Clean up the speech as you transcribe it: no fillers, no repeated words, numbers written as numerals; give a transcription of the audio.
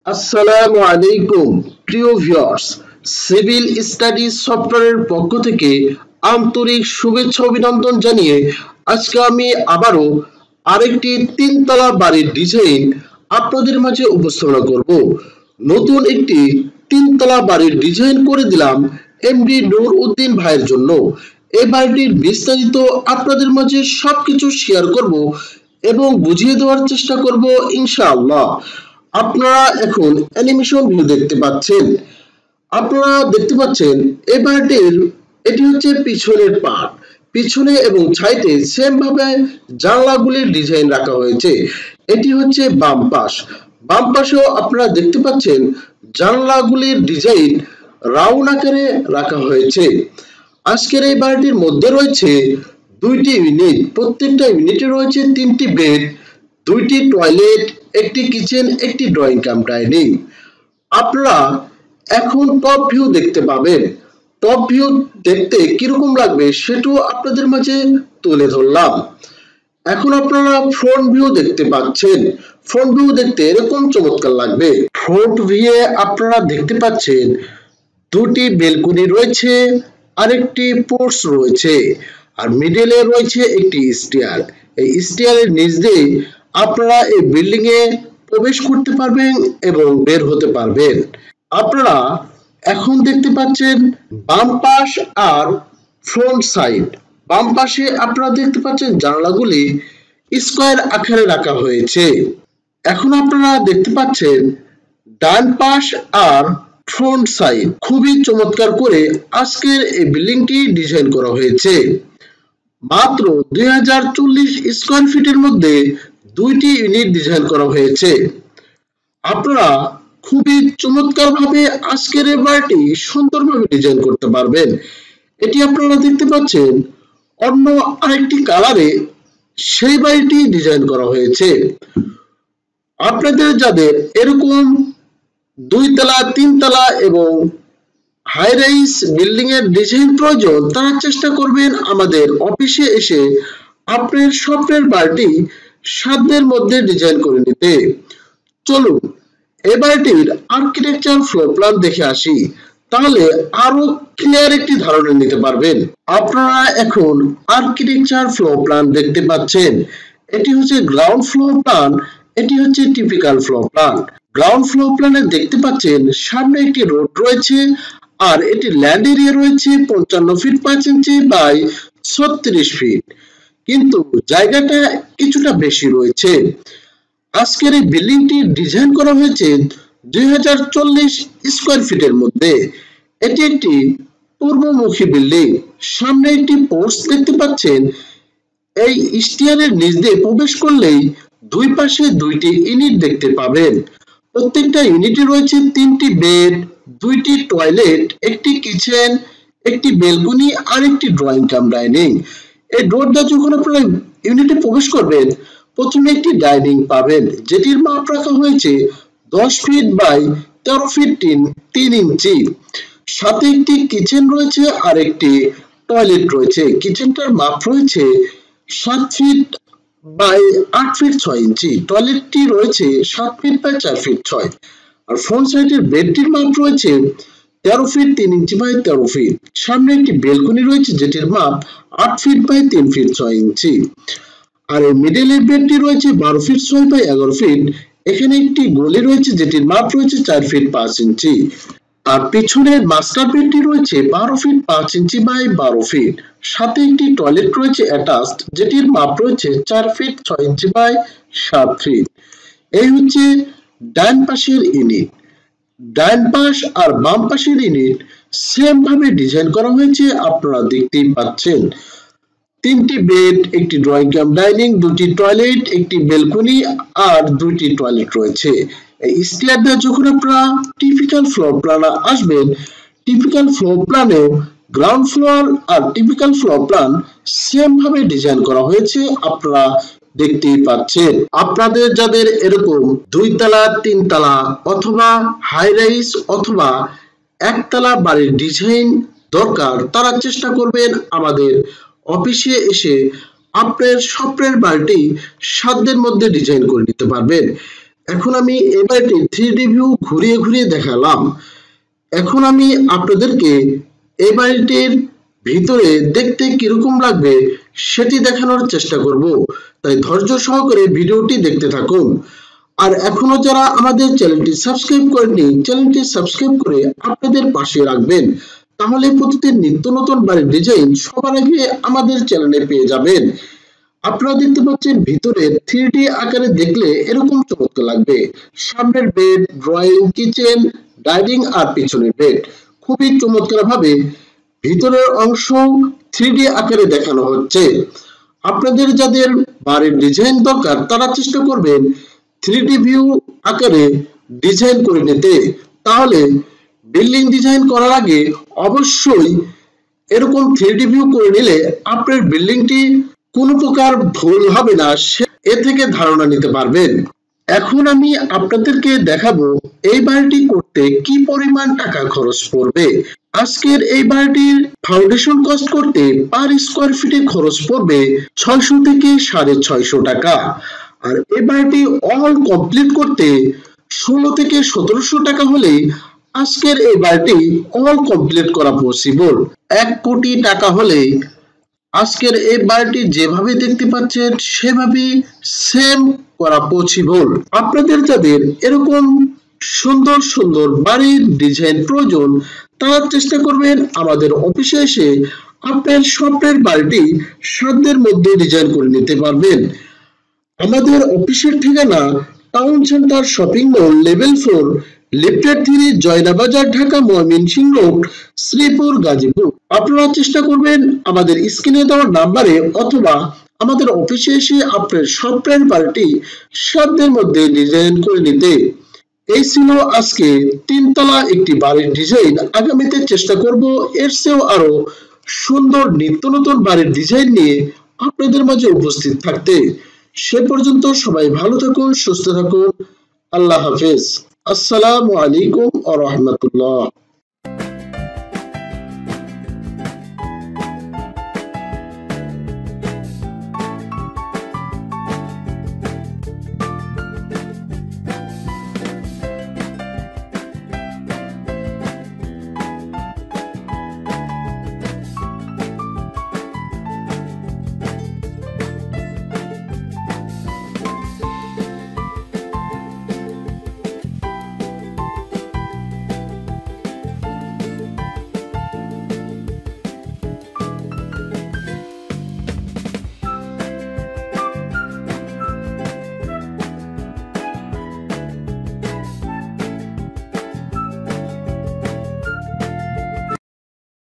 আসসালামু আলাইকুম প্রিয় ভিউয়ার্স, সিভিল স্টাডিজ সফটওয়্যারের পক্ষ থেকে আন্তরিক শুভেচ্ছা অভিনন্দন জানিয়ে আজকে আমি আবারও আরেকটি তিনতলা বাড়ির ডিজাইন আপনাদের মাঝে উপস্থাপনা করব। নতুন একটি তিনতলা বাড়ির ডিজাইন করে দিলাম এমডি নূর উদ্দিন ভাইয়ের জন্য। এই বাড়িটির বিস্তারিত আপনাদের মাঝে সবকিছু শেয়ার করব এবং বুঝিয়ে দেওয়ার চেষ্টা করব ইনশাআল্লাহ। আপনারা এখন অ্যানিমেশন ভিউ দেখতে পাচ্ছেন। এই বাড়িটির এটি হচ্ছে পিছনের পার্ট। পিছনে এবং সাইডে সেম ভাবে জানলাগুলির ডিজাইন রাখা হয়েছে। এটি হচ্ছে বাম পাশ। বাম পাশেও আপনারা দেখতে পাচ্ছেন জানলাগুলির ডিজাইন রাউন্ড আকারে রাখা হয়েছে। আজকের এই বাড়িটির মধ্যে রয়েছে দুইটি ইউনিট। প্রত্যেকটা ইউনিটে রয়েছে তিনটি বেড, দুইটি টয়লেট, একটি কিচেন, একটি ড্রয়িং কাম ডাইনিং। আপনারা এখন টপ ভিউ দেখতে পাবেন। টপ ভিউ দেখতে কিরকম লাগবে সেটাও আপনাদের মাঝে তুলে ধরলাম। এখন আপনারা ফ্রন্ট ভিউ দেখতে পাচ্ছেন। ফ্রন্ট ভিউ দেখতে এরকম চমৎকার লাগবে। ফ্রন্ট ভিউয়ে আপনারা দেখতে পাচ্ছেন দুটি বেলকনি রয়েছে, আরেকটি পোর্চ রয়েছে, আর মিডলে রয়েছে একটি স্টেয়ার। এই স্টেয়ারের নিচ দিয়ে আপনারা এই বিল্ডিং এ প্রবেশ করতে পারবেন এবং বের হতে পারবেন। আপনারা এখন দেখতে পাচ্ছেন বাম পাশ আর ফ্রন্ট সাইড। বাম পাশে আপনারা দেখতে পাচ্ছেন জানালাগুলি স্কয়ার আকারে রাখা হয়েছে। এখন আপনারা দেখতে পাচ্ছেন ডান পাশ আর ফ্রন্ট সাইড খুবই চমৎকার করে আজকের এই বিল্ডিংটি ডিজাইন করা হয়েছে। মাত্র 2040 স্কয়ার ফিটের মধ্যে দুইটি ইউনিট ডিজাইন করা হয়েছে। আপনারা খুবই চমৎকার ভাবে আজকের এই বাড়িটি সুন্দরভাবে ডিজাইন করতে পারবেন। এটি আপনারা দেখতে পাচ্ছেন অন্য আরেকটি কালারে সেই বাড়িটি ডিজাইন করা হয়েছে। আপনাদের যাদের এরকম দুইতলা, তিনতলা এবং হাই রাইজ বিল্ডিং এর ডিজাইন প্রয়োজন, তারা চেষ্টা করবেন আমাদের অফিসে এসে আপনার স্বপ্নের বাড়িটি সাধ্যের মধ্যে ডিজাইন করে নিতে। চলুন এই বাড়িটির আর্কিটেকচার ফ্লোর প্ল্যান দেখে আসি, তাহলে আরো ক্লিয়ার একটি ধারণা নিতে পারবেন। আপনারা এখন আর্কিটেকচার ফ্লোর প্ল্যান দেখতে পাচ্ছেন। এটি হচ্ছে গ্রাউন্ড ফ্লোর প্ল্যান, এটি হচ্ছে typical floor plan. Ground floor প্ল্যানে দেখতে পাচ্ছেন সামনে একটি রোড রয়েছে, আর এটি ল্যান্ড এরিয়া রয়েছে 55 ফিট 5 ইঞ্চি বাই 36 ফিট, কিন্তু জায়গাটা কিছুটা বেশি রয়েছে। আজকের এই বিল্ডিংটি ডিজাইন করা হয়েছে 2040 স্কয়ার ফিটের মধ্যে। এটি একটি পূর্বমুখী বিল্ডিং। সামনে একটি পোর্চ দেখতে পাচ্ছেন। এই স্টেয়ারের নিচ দিয়ে প্রবেশ করলেই দুই পাশে দুইটি ইউনিট দেখতে পাবেন। প্রত্যেকটা ইউনিটে রয়েছে তিনটি বেড, দুইটি টয়লেট, একটি কিচেন, একটি বেলকনি আর একটি ড্রয়িং কাম ডাইনিং। এই ডোর দিয়ে যখন আপনারা ইউনিটে প্রবেশ করবেন, প্রথমে একটি ডাইনিং পাবেন, যেটির মাপ রাখা হয়েছে 10 ফিট বাই 13 ফিট 3 ইঞ্চি। সাথে একটি কিচেন রয়েছে আর একটি টয়লেট রয়েছে। কিচেনটার মাপ রয়েছে 7 ফিট বাই 8 ফিট 6 ইঞ্চি। টয়লেটটি রয়েছে 7 ফিট বাই 4 ফিট 6। আর ফ্রন্ট সাইডের বেডটির মাপ রয়েছে 13 ফিট 3 ইঞ্চি বাই 13 ফিট। সামনে একটি বেলকনি রয়েছে যেটির মাপ 8 ফিট বাই 3 ফিট 6 ইঞ্চি। আর এই মিডলের বেডটি রয়েছে 12 ফিট 6 বাই 11 ফিট। এখানে একটি গলি রয়েছে যেটির মাপ রয়েছে 4 ফিট 5 ইঞ্চি। আর পিছনের মাস্টার বেডটি রয়েছে 12 ফিট 5 ইঞ্চি বাই 12 ফিট। সাথে একটি টয়লেট রয়েছে অ্যাটাচড, যেটির মাপ রয়েছে 4 ফিট 6 ইঞ্চি বাই 7 ফিট। এই হচ্ছে ডান পাশের ইউনিট। ডান পাশ আর বাম পাশের ইউনিট সেম ভাবে ডিজাইন করা হয়েছে, আপনারা দেখতেই পাচ্ছেন। তিনটি বেড, একটি ড্রয়িং কাম ডাইনিং, দুটি টয়লেট, একটি বেলকনি আর দুইটি টয়লেট রয়েছে। এই স্টেয়ার দিয়ে যখন আপনারা টিপিক্যাল ফ্লোর প্ল্যানে আসবেন, টিপিক্যাল ফ্লোর প্ল্যানে গ্রাউন্ড ফ্লোর আর টিপিক্যাল ফ্লোর প্ল্যান সেম ভাবে ডিজাইন করা হয়েছে, আপনারা দেখতেই পাচ্ছেন। আপনাদের যাদের এরকম দুইতলা, তিনতলা অথবা হাই রাইজ অথবা একতলা বাড়ির ডিজাইন দরকার, তারা চেষ্টা করবেন আমাদের অফিসে এসে আপনার স্বপ্নের বাড়িটি সাধ্যের মধ্যে ডিজাইন করে নিতে পারবেন। এখন আমি এই বাড়িটির 3D ভিউ ঘুরিয়ে ঘুরিয়ে দেখালাম। এখন আমি আপনাদেরকে এই বাড়িটির ভিতরে দেখতে কিরকম লাগবে সেটি দেখানোর চেষ্টা করব, তাই ধৈর্য সহকারে ভিডিওটি দেখতে থাকুন। আর এখনো যারা আমাদের চ্যানেলটি সাবস্ক্রাইব করেননি, চ্যানেলটি সাবস্ক্রাইব করে আপনাদের পাশে রাখবেন, তাহলে প্রতিদিন নিত্য নতুন বাড়ির ডিজাইন সবার আগে আমাদের চ্যানেলে পেয়ে যাবেন। আপনারা দেখতে পাচ্ছেন ভিতরে 3D আকারে দেখলে এরকম চমৎকার লাগবে। সামনের বেড, ড্রয়িং, কিচেন, ডাইনিং আর পিছনের বেড খুবই চমৎকার ভাবে ভিতরের অংশ 3D আকারে দেখানো হচ্ছে। আপনাদের যাদের বাড়ির ডিজাইন দরকার তারা চেষ্টা করবেন 3D ভিউ আকারে ডিজাইন করে নিতে। তাহলে বিল্ডিং ডিজাইন করার আগে অবশ্যই এরকম 3D ভিউ করে নিলে আপনার বিল্ডিংটি কোনো প্রকার ভুল হবে না, এ থেকে ধারণা নিতে পারবেন। এখন আমি আপনাদেরকে দেখাবো এই বাড়িটি করতে কি পরিমাণ টাকা খরচ পড়বে। আজকের এই বাড়িটির ফাউন্ডেশন কস্ট করতে পার স্কোয়ার ফিটে খরচ পড়বে 600 থেকে 650 টাকা। আর এই বাড়িটি অল কমপ্লিট করতে 16 থেকে 1700 টাকা হলে আজকের এই বাড়িটি অল কমপ্লিট করা পসিবল। 1 কোটি টাকা হলে আজকের এই বাড়িটি যেভাবে দেখতে পাচ্ছেন সেভাবেই সেম করা পসিবল। আপনাদের যাদের এরকম সুন্দর সুন্দর বাড়ির ডিজাইন প্রয়োজন তারা চেষ্টা করবেন আমাদের অফিসে এসে আপনার স্বপ্নের বাড়িটি সাধ্যের মধ্যে ডিজাইন করে নিতে পারবেন। আমাদের অফিসের ঠিকানা town centre shopping mall level 4 lifted 3 Joynabazar Dhaka Mymensingh road Sreepur Gazipur. আপনারা চেষ্টা করবেন আমাদের স্ক্রিনে দেওয়া নাম্বারে অথবা আমাদের অফিসে এসে আপনার স্বপ্নের বাড়িটি সাধ্যের মধ্যে ডিজাইন করে নিতে। এই ছিল আজকে 3 তলা একটি বাড়ির ডিজাইন। আগামীতে চেষ্টা করব এর চেয়েও আরো সুন্দর নিত্য নতুন বাড়ির ডিজাইন নিয়ে আপনাদের মাঝে উপস্থিত থাকতে। সে পর্যন্ত সবাই ভালো থাকুন, সুস্থ থাকুন। আল্লাহ হাফেজ। আসসালামু আলাইকুম ওয়া রাহমাতুল্লাহ।